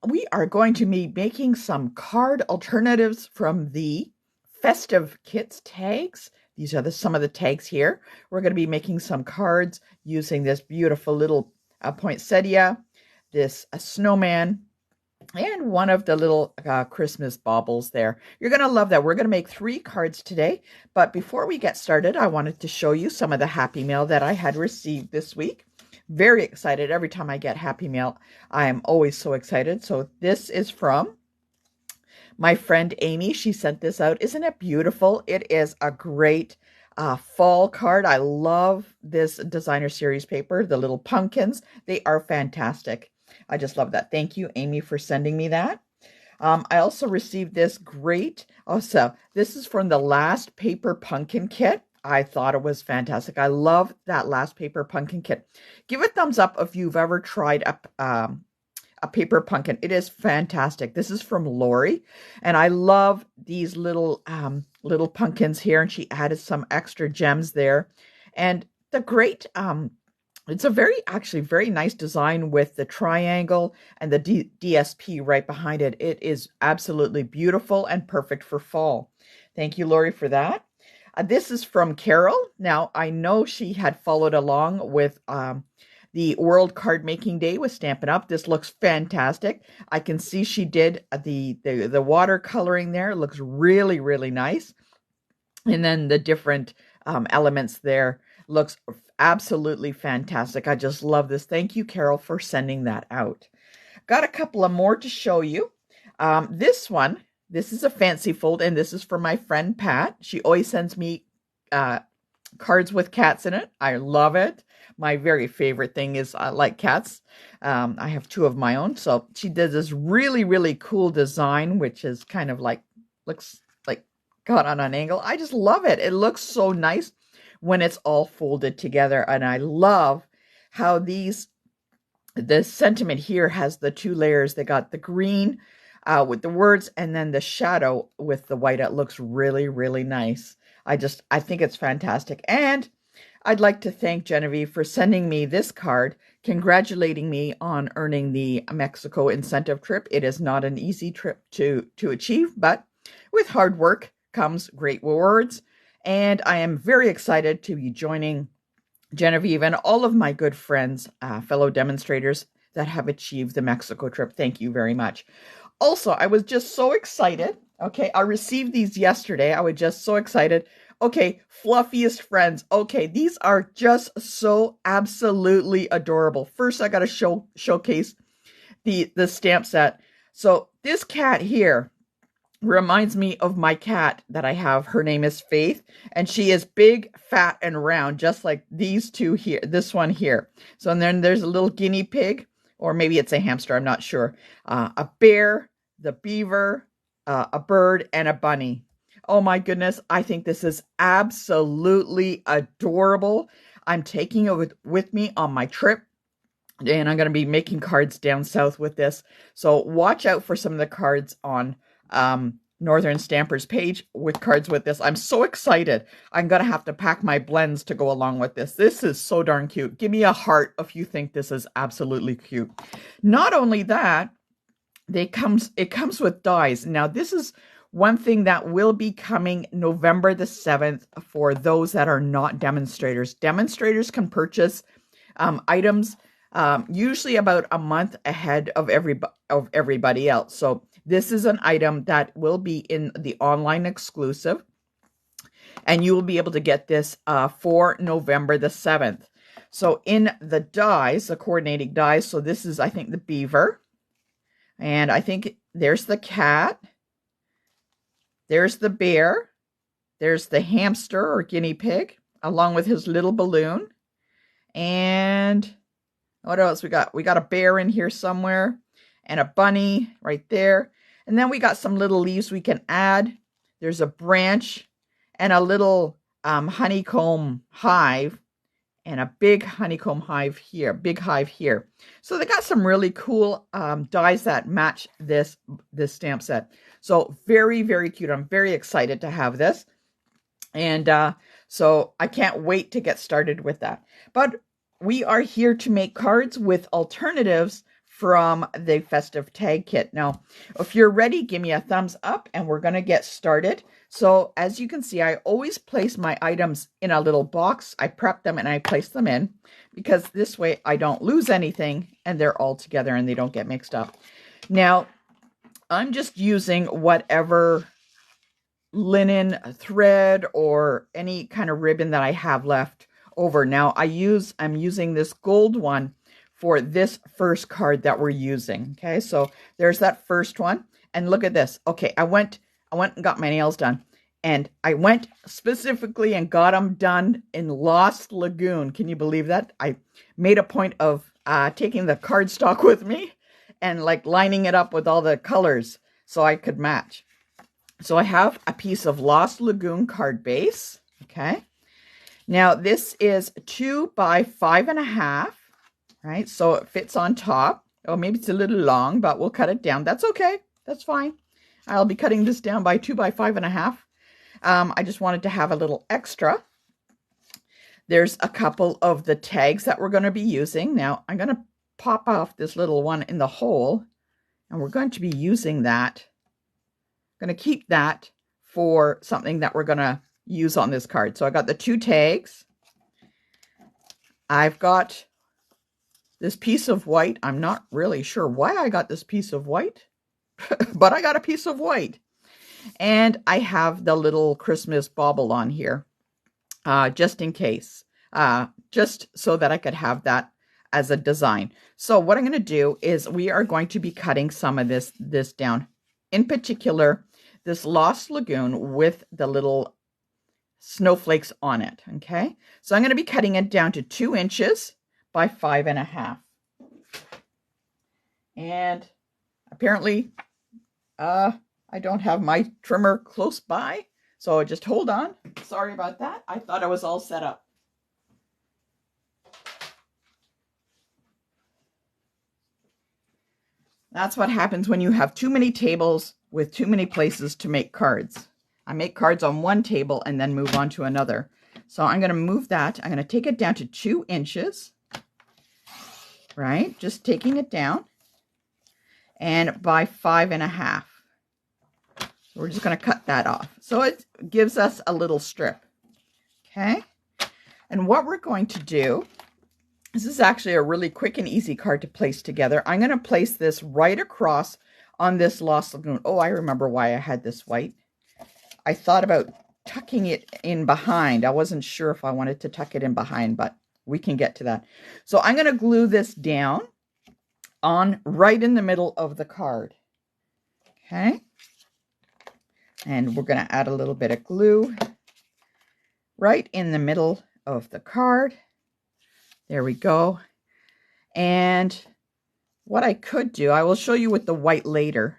we are going to be making some card alternatives from the Festive Kits tags. These are some of the tags here. We're going to be making some cards using this beautiful little poinsettia, this snowman, and one of the little Christmas baubles there. You're going to love that. We're going to make 3 cards today. But before we get started, I wanted to show you some of the Happy Mail that I had received this week. Very excited. Every time I get Happy Mail, I am always so excited. So this is from my friend Amy. She sent this out. Isn't it beautiful? It is a great fall card. I love this designer series paper. The little pumpkins, they are fantastic. I just love that. Thank you, Amy, for sending me that. I also received this great, this is from the last paper pumpkin kit. I thought it was fantastic. I love that last paper pumpkin kit. Give a thumbs up if you've ever tried a paper pumpkin. It is fantastic. This is from Lori, and I love these little pumpkins here, and she added some extra gems there. And the great it's a actually very nice design with the triangle and the DSP right behind it. It is absolutely beautiful and perfect for fall. Thank you, Lori, for that. This is from Carol. Now, I know she had followed along with the World Card Making Day with Stampin' Up. This looks fantastic. I can see she did the watercoloring there. It looks really, really nice. And then the different elements there looks absolutely fantastic. I just love this. Thank you, Carol, for sending that out. Got a couple of more to show you. This is a fancy fold, and this is for my friend Pat. She always sends me cards with cats in it. I love it. My very favorite thing is I like cats. I have 2 of my own. So she did this really, really cool design, which is kind of like, looks like got on an angle. I just love it. It looks so nice when it's all folded together. And I love how the sentiment here has the 2 layers. They got the green with the words and then the shadow with the white. It looks really, really nice. I think it's fantastic. And I'd like to thank Genevieve for sending me this card, congratulating me on earning the Mexico incentive trip. It is not an easy trip to achieve, but with hard work comes great rewards. And I am very excited to be joining Genevieve and all of my good friends, fellow demonstrators that have achieved the Mexico trip. Thank you very much. Also, I was just so excited. Okay, I received these yesterday. I was just so excited. Okay, fluffiest friends. Okay, these are just so absolutely adorable. First, I got to showcase the stamp set. So this cat here reminds me of my cat that I have. Her name is Faith, and she is big, fat, and round, just like these 2 here, this one here. So and then there's a little guinea pig, or maybe it's a hamster, I'm not sure. A bear, the beaver, a bird, and a bunny. Oh my goodness, I think this is absolutely adorable. I'm taking it with me on my trip, and I'm going to be making cards down south with this. So watch out for some of the cards on Northern Stampers page with cards with this. I'm so excited. I'm going to have to pack my blends to go along with this. This is so darn cute. Give me a heart if you think this is absolutely cute. Not only that, it comes with dies. Now, this is one thing that will be coming November the 7th for those that are not demonstrators. Demonstrators can purchase items usually about a month ahead of everybody else. So this is an item that will be in the online exclusive, and you will be able to get this for November the 7th. So in the dies, the coordinating dies, so this is, I think, the beaver, and I think there's the cat, there's the bear, there's the hamster or guinea pig, along with his little balloon, and what else we got? We got a bear in here somewhere and a bunny right there. And then we got some little leaves we can add. There's a branch and a little honeycomb hive and a big honeycomb hive here, big hive here. So they got some really cool dies that match this stamp set. So very, very cute. I'm very excited to have this. And so I can't wait to get started with that. But we are here to make cards with alternatives from the festive tag kit. Now, if you're ready, give me a thumbs up and we're going to get started. So as you can see, I always place my items in a little box. I prep them and I place them in because this way I don't lose anything and they're all together and they don't get mixed up. Now, I'm just using whatever linen thread or any kind of ribbon that I have left over. Now I'm using this gold one for this first card that we're using. Okay, so there's that first one. And look at this. Okay, I went and got my nails done. And I went specifically and got them done in Lost Lagoon. Can you believe that? I made a point of taking the cardstock with me and like lining it up with all the colors so I could match. So I have a piece of Lost Lagoon card base. Okay. Now this is 2 by 5.5. Right. So it fits on top. Oh, maybe it's a little long, but we'll cut it down. That's okay. That's fine. I'll be cutting this down by 2 by 5.5. I just wanted to have a little extra. There's a couple of the tags that we're going to be using. Now I'm going to pop off this little one in the hole and we're going to be using that. I'm going to keep that for something that we're going to use on this card. So I got the 2 tags. I've got this piece of white. I'm not really sure why I got this piece of white, but I got a piece of white. And I have the little Christmas bauble on here, just in case, just so that I could have that as a design. So what I'm going to do is we are going to be cutting some of this down. In particular, this Lost Lagoon with the little snowflakes on it. Okay, so I'm going to be cutting it down to 2 inches by 5.5. And apparently, I don't have my trimmer close by, so just hold on. Sorry about that. I thought I was all set up. That's what happens when you have too many tables with too many places to make cards. I make cards on one table and then move on to another. So I'm going to move that. I'm going to take it down to 2 inches, right? Just taking it down, and by 5.5. We're just going to cut that off. So it gives us a little strip. Okay. And what we're going to do, this is actually a really quick and easy card to place together. I'm going to place this right across on this Lost Lagoon. Oh, I remember why I had this white. I thought about tucking it in behind. I wasn't sure if I wanted to tuck it in behind, but we can get to that. So I'm going to glue this down on right in the middle of the card. Okay. And we're going to add a little bit of glue right in the middle of the card. There we go. And what I could do, I will show you with the white later,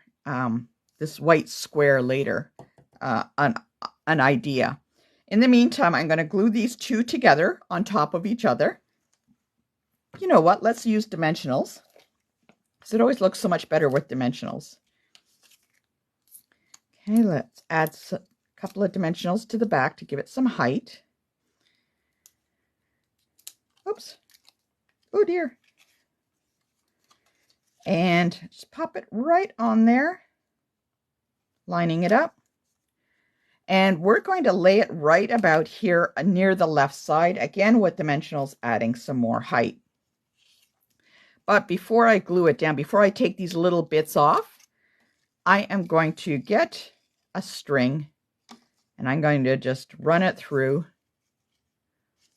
this white square later, an idea. In the meantime, I'm going to glue these 2 together on top of each other. You know what? Let's use dimensionals, because it always looks so much better with dimensionals. Okay, let's add a couple of dimensionals to the back to give it some height. Oops. Oh dear. And just pop it right on there, lining it up. And we're going to lay it right about here near the left side, again with dimensionals, adding some more height. But before I glue it down, before I take these little bits off, I am going to get a string and I'm going to just run it through.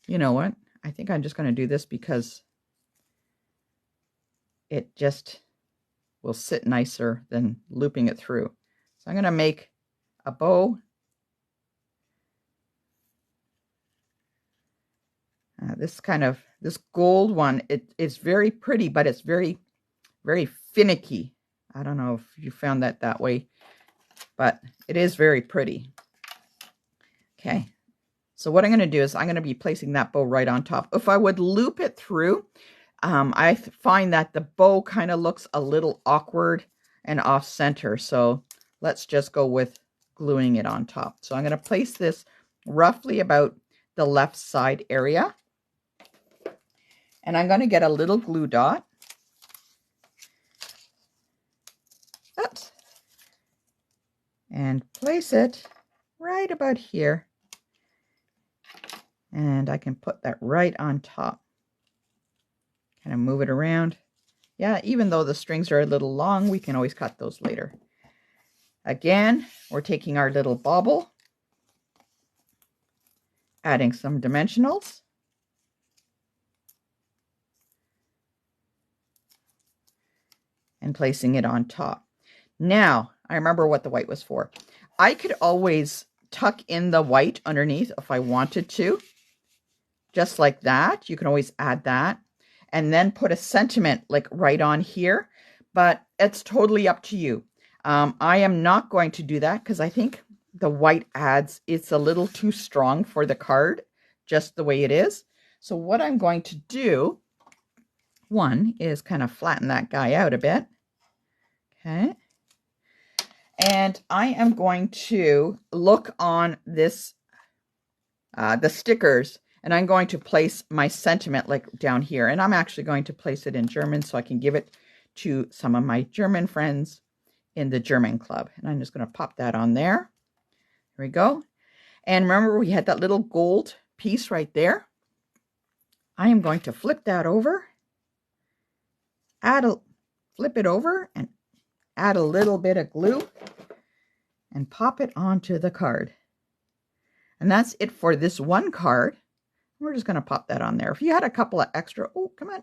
You know what? I think I'm just going to do this because it just will sit nicer than looping it through. So I'm going to make a bow. This gold one, it is very pretty, but it's very, very finicky. I don't know if you found that way, but it is very pretty. Okay, so what I'm going to do is I'm going to be placing that bow right on top. If I would loop it through, I find that the bow kind of looks a little awkward and off center. So let's just go with gluing it on top. So I'm going to place this roughly about the left side area. And I'm going to get a little glue dot. Oops. And place it right about here. And I can put that right on top. Kind of move it around. Yeah, even though the strings are a little long, we can always cut those later. Again, we're taking our little bauble, adding some dimensionals. And placing it on top. Now, I remember what the white was for. I could always tuck in the white underneath if I wanted to. Just like that. You can always add that. And then put a sentiment like right on here. But it's totally up to you. I am not going to do that because I think the white adds, it's a little too strong for the card, just the way it is. So what I'm going to do, one, is kind of flatten that guy out a bit. Okay. And I am going to look on this, the stickers, and I'm going to place my sentiment like down here. And I'm actually going to place it in German so I can give it to some of my German friends in the German club. And I'm just going to pop that on there. There we go. And remember, we had that little gold piece right there. I am going to flip that over, flip it over and add a little bit of glue and pop it onto the card. And that's it for this one card. We're just going to pop that on there. If you had a couple of extra, oh, come on,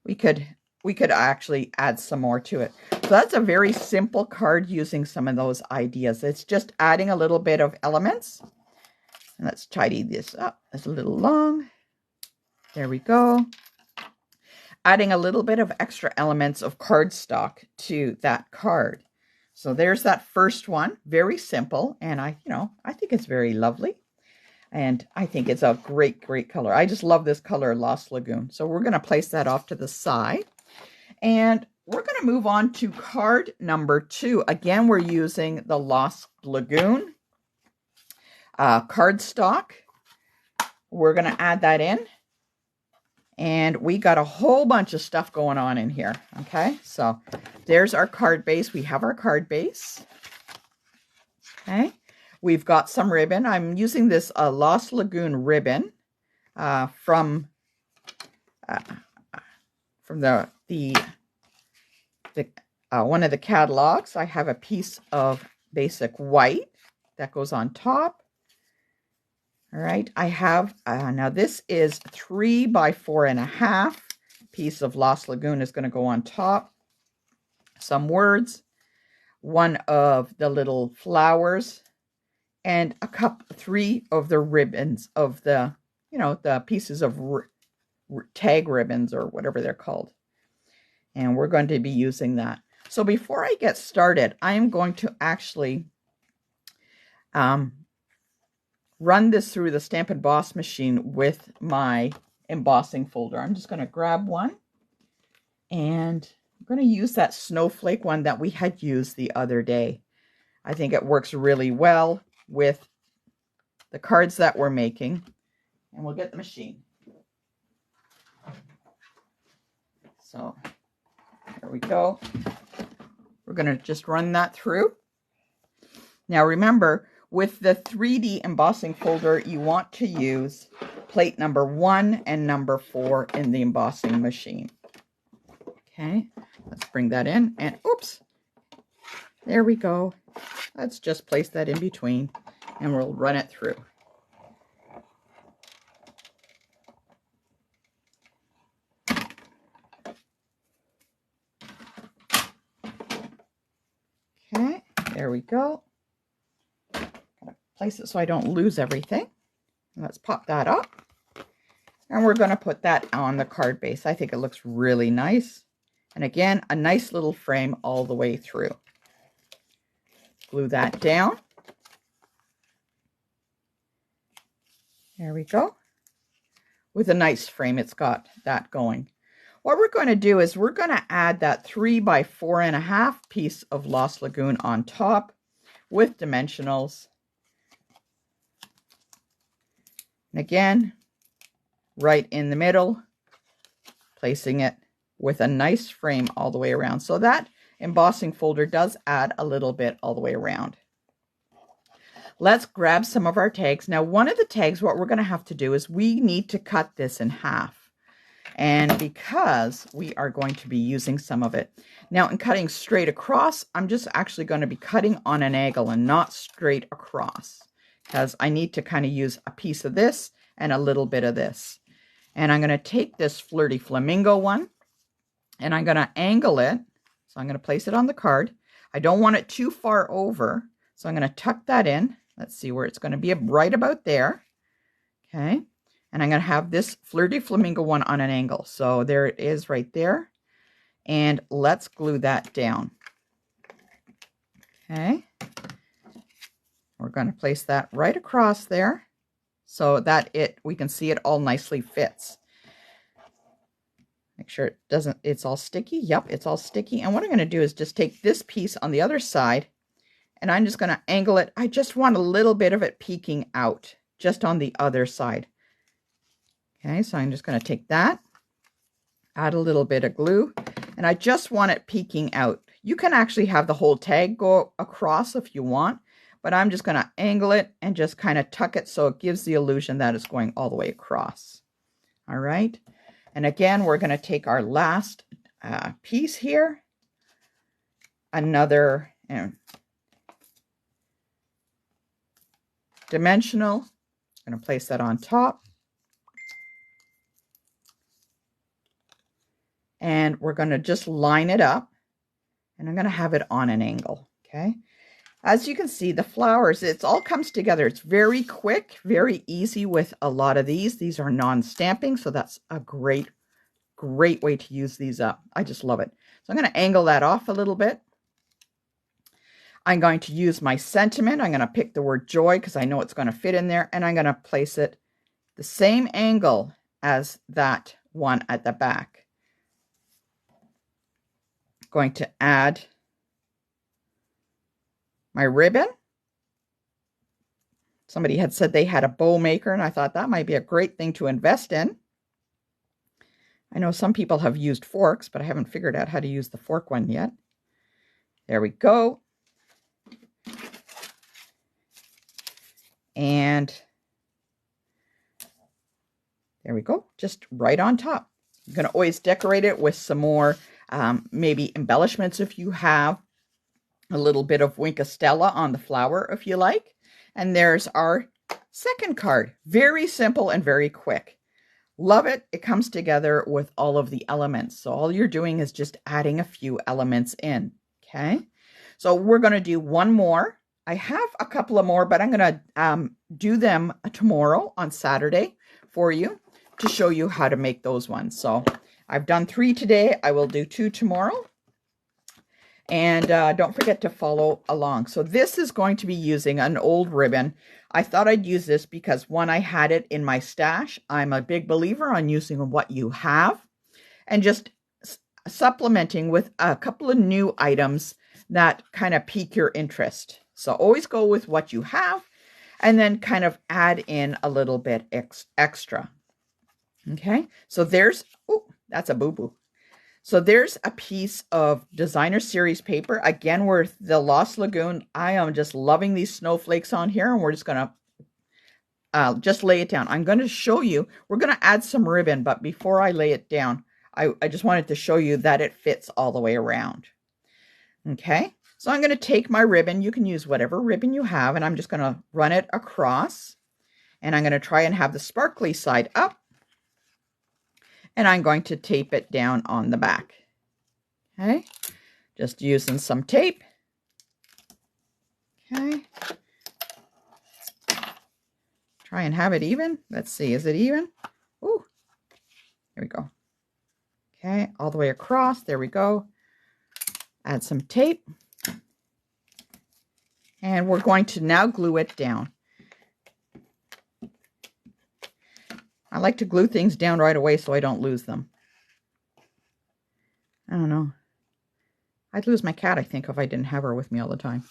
we could actually add some more to it. So that's a very simple card using some of those ideas. It's just adding a little bit of elements. And let's tidy this up. It's a little long. There we go. Adding a little bit of extra elements of cardstock to that card. So there's that first one. Very simple. And I think it's very lovely. And I think it's a great, great color. I just love this color, Lost Lagoon. So we're going to place that off to the side. And we're going to move on to card number 2. Again, we're using the Lost Lagoon cardstock. We're going to add that in. And we got a whole bunch of stuff going on in here. Okay, so there's our card base. We have our card base. Okay, we've got some ribbon. I'm using this Lost Lagoon ribbon from the one of the catalogs. I have a piece of basic white that goes on top. All right, I have, now this is 3 by 4.5 piece of Lost Lagoon is going to go on top. Some words, one of the little flowers, and 3 of the ribbons of the, the pieces of tag ribbons or whatever they're called. And we're going to be using that. So before I get started, I am going to actually run this through the Stamp Emboss machine with my embossing folder. I'm just going to grab one, and I'm going to use that snowflake one that we had used the other day. I think it works really well with the cards that we're making, and we'll get the machine. So there we go. We're going to just run that through. Now remember, with the 3D embossing folder, you want to use plate number 1 and number 4 in the embossing machine. Okay, let's bring that in, and oops, there we go. Let's just place that in between, and we'll run it through. Okay, there we go. Place it so I don't lose everything. Let's pop that up. And we're going to put that on the card base. I think it looks really nice. And again, a nice little frame all the way through. Glue that down. There we go. With a nice frame, it's got that going. What we're going to do is we're going to add that 3 by 4.5 piece of Lost Lagoon on top with dimensionals. And again, right in the middle, placing it with a nice frame all the way around. So that embossing folder does add a little bit all the way around. Let's grab some of our tags. Now, one of the tags, what we're going to have to do is we need to cut this in half. And because we are going to be using some of it. Now, in cutting straight across, I'm just actually going to be cutting on an angle and not straight across, because I need to kind of use a piece of this and a little bit of this. And I'm going to take this Flirty Flamingo one and I'm going to angle it. So I'm going to place it on the card. I don't want it too far over. So I'm going to tuck that in. Let's see where it's going to be, right about there. Okay. And I'm going to have this Flirty Flamingo one on an angle. So there it is right there. And let's glue that down. Okay. We're going to place that right across there so that we can see it all nicely fits. Make sure it's all sticky. Yep, it's all sticky. And what I'm going to do is just take this piece on the other side and I'm just going to angle it. I just want a little bit of it peeking out just on the other side. Okay, so I'm just going to take that, add a little bit of glue, and I just want it peeking out. You can actually have the whole tag go across if you want, but I'm just going to angle it and just kind of tuck it so it gives the illusion that it's going all the way across. All right, and again, we're going to take our last piece here, another dimensional. I'm going to place that on top. And we're going to just line it up and I'm going to have it on an angle. Okay. As you can see, the flowers, it all comes together. It's very quick, very easy with a lot of these. These are non-stamping, so that's a great way to use these up. I just love it. So I'm going to angle that off a little bit. I'm going to use my sentiment. I'm going to pick the word joy because I know it's going to fit in there. And I'm going to place it the same angle as that one at the back. Going to add my ribbon. Somebody had said they had a bow maker and I thought that might be a great thing to invest in. I know some people have used forks, but I haven't figured out how to use the fork one yet. There we go. And there we go, just right on top. You're going to always decorate it with some more maybe embellishments if you have a little bit of Wink of Stella on the flower if you like. And there's our second card. Very simple and very quick. Love it. It comes together with all of the elements. So all you're doing is just adding a few elements in. Okay. So we're going to do one more. I have a couple of more, but I'm going to do them tomorrow on Saturday for you to show you how to make those ones. So I've done 3 today. I will do 2 tomorrow. And don't forget to follow along. So this is going to be using an old ribbon. I thought I'd use this because one, I had it in my stash. I'm a big believer on using what you have and just supplementing with a couple of new items that kind of pique your interest. So always go with what you have and then kind of add in a little bit extra. Okay, so there's, oh, that's a boo-boo. So there's a piece of designer series paper. Again, with the Lost Lagoon. I am just loving these snowflakes on here, and we're just going to just lay it down. I'm going to show you, we're going to add some ribbon, but before I lay it down, I just wanted to show you that it fits all the way around. Okay, so I'm going to take my ribbon. You can use whatever ribbon you have, and I'm just going to run it across, and I'm going to try and have the sparkly side up. And I'm going to tape it down on the back. Okay, just using some tape. Okay, try and have it even. Let's see, is it even? Ooh, here we go. Okay, all the way across. There we go. Add some tape. And we're going to now glue it down. I like to glue things down right away so I don't lose them. I don't know. I'd lose my cat, I think, if I didn't have her with me all the time.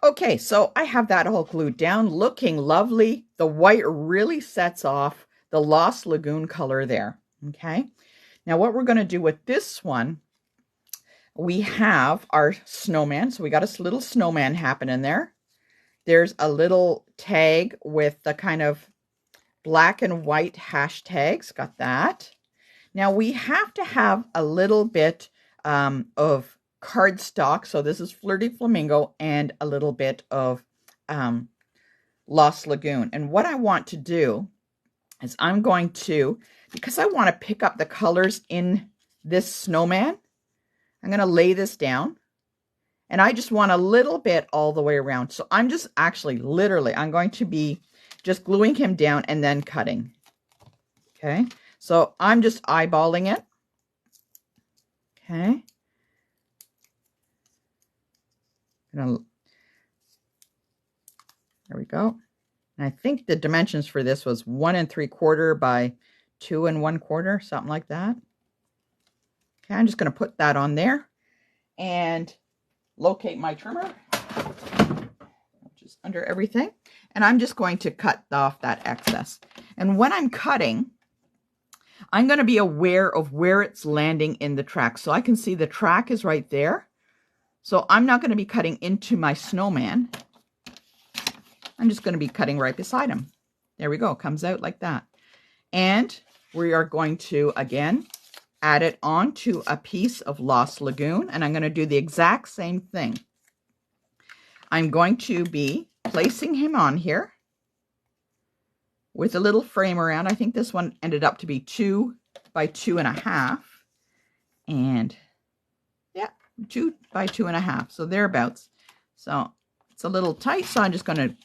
Okay, so I have that all glued down, looking lovely. The white really sets off the Lost Lagoon color there. Okay, now what we're going to do with this one, we have our snowman. So we got a little snowman happening there. There's a little tag with the kind of black and white hashtags. Got that. Now we have to have a little bit of cardstock. So this is Flirty Flamingo and a little bit of Lost Lagoon. And what I want to do is I'm going to, because I want to pick up the colors in this snowman, I'm going to lay this down. And I just want a little bit all the way around. So I'm just actually, literally, I'm going to be just gluing him down and then cutting. Okay. So I'm just eyeballing it. Okay. There we go. And I think the dimensions for this was 1 3/4 by 2 1/4, something like that. Okay, I'm just going to put that on there and locate my trimmer, which is under everything. And I'm just going to cut off that excess. And when I'm cutting, I'm going to be aware of where it's landing in the track. So I can see the track is right there. So I'm not going to be cutting into my snowman. I'm just going to be cutting right beside him. There we go. Comes out like that. And we are going to, again, add it onto a piece of Lost Lagoon. And I'm going to do the exact same thing. I'm going to be placing him on here with a little frame around. I think this one ended up to be 2 by 2 1/2. And yeah, 2 by 2 1/2. So thereabouts. So it's a little tight, so I'm just going to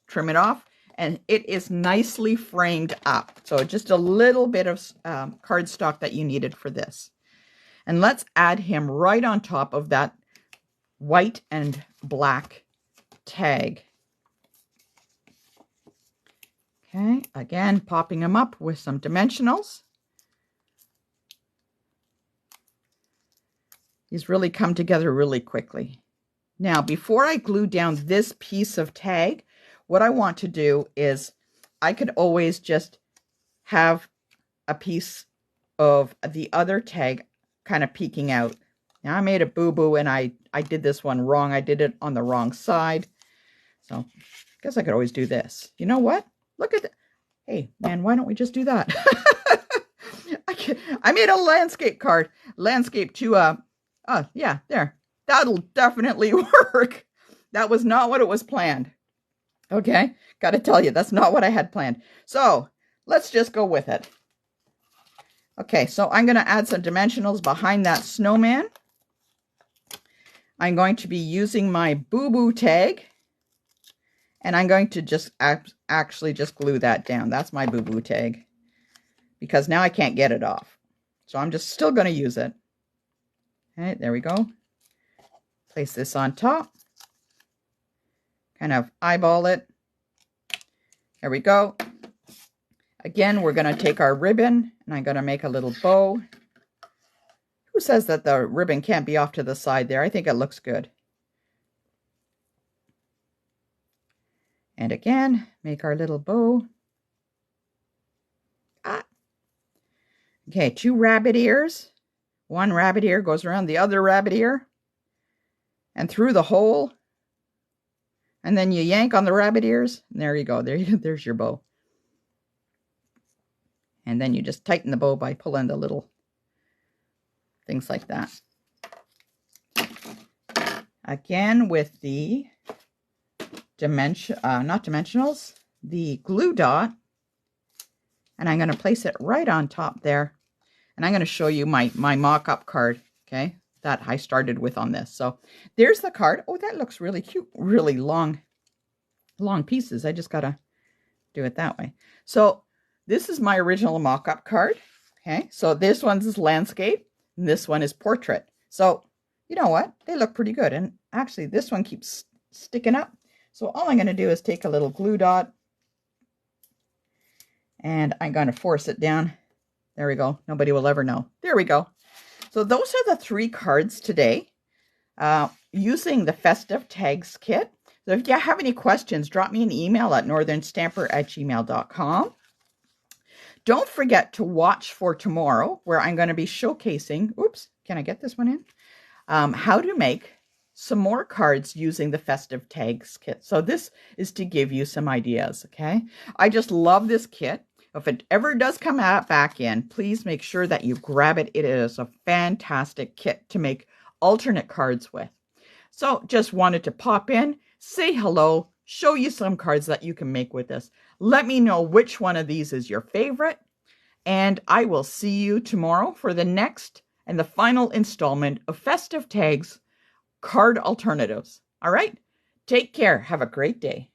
trim it off. And it is nicely framed up. So just a little bit of cardstock that you needed for this. And let's add him right on top of that white and black tag. Okay, again, popping him up with some dimensionals. These really come together really quickly. Now, before I glue down this piece of tag, what I want to do is I could always just have a piece of the other tag kind of peeking out. Now, I made a boo-boo and I did this one wrong. I did it on the wrong side. So I guess I could always do this. You know what? Look at that. Hey, man, why don't we just do that? I made a landscape card. Landscape to, yeah, there. That'll definitely work. That was not what it was planned. Okay, got to tell you, that's not what I had planned. So let's just go with it. Okay, so I'm going to add some dimensionals behind that snowman. I'm going to be using my boo-boo tag. And I'm going to just actually just glue that down. That's my boo-boo tag. Because now I can't get it off. So I'm just still going to use it. Okay, there we go. Place this on top. Kind of eyeball it. There we go. Again, we're going to take our ribbon and I'm going to make a little bow. Who says that the ribbon can't be off to the side there? I think it looks good. And again, make our little bow. Okay, 2 rabbit ears. One rabbit ear goes around the other rabbit ear and through the hole. And then you yank on the rabbit ears. And there you go. There's your bow. And then you just tighten the bow by pulling the little things like that. Again, with the not dimensionals, the glue dot. And I'm going to place it right on top there. And I'm going to show you my mock-up card, okay, that I started with on this. So there's the card. Oh, that looks really cute. Really long pieces. I just got to do it that way. So this is my original mock-up card, okay. So this one's landscape, and this one is portrait. So you know what? They look pretty good. And actually, this one keeps sticking up. So all I'm going to do is take a little glue dot, and I'm going to force it down. There we go. Nobody will ever know. There we go. So those are the 3 cards today using the Festive Tags kit. So if you have any questions, drop me an email at northernstamper@gmail.com. Don't forget to watch for tomorrow where I'm going to be showcasing, oops, can I get this one in? how to make some more cards using the Festive Tags kit. So this is to give you some ideas, okay? I just love this kit. If it ever does come back in, please make sure that you grab it. It is a fantastic kit to make alternate cards with. So just wanted to pop in, say hello, show you some cards that you can make with this. Let me know which one of these is your favorite, and I will see you tomorrow for the next and the final installment of Festive Tags Card Alternatives. All right, take care. Have a great day.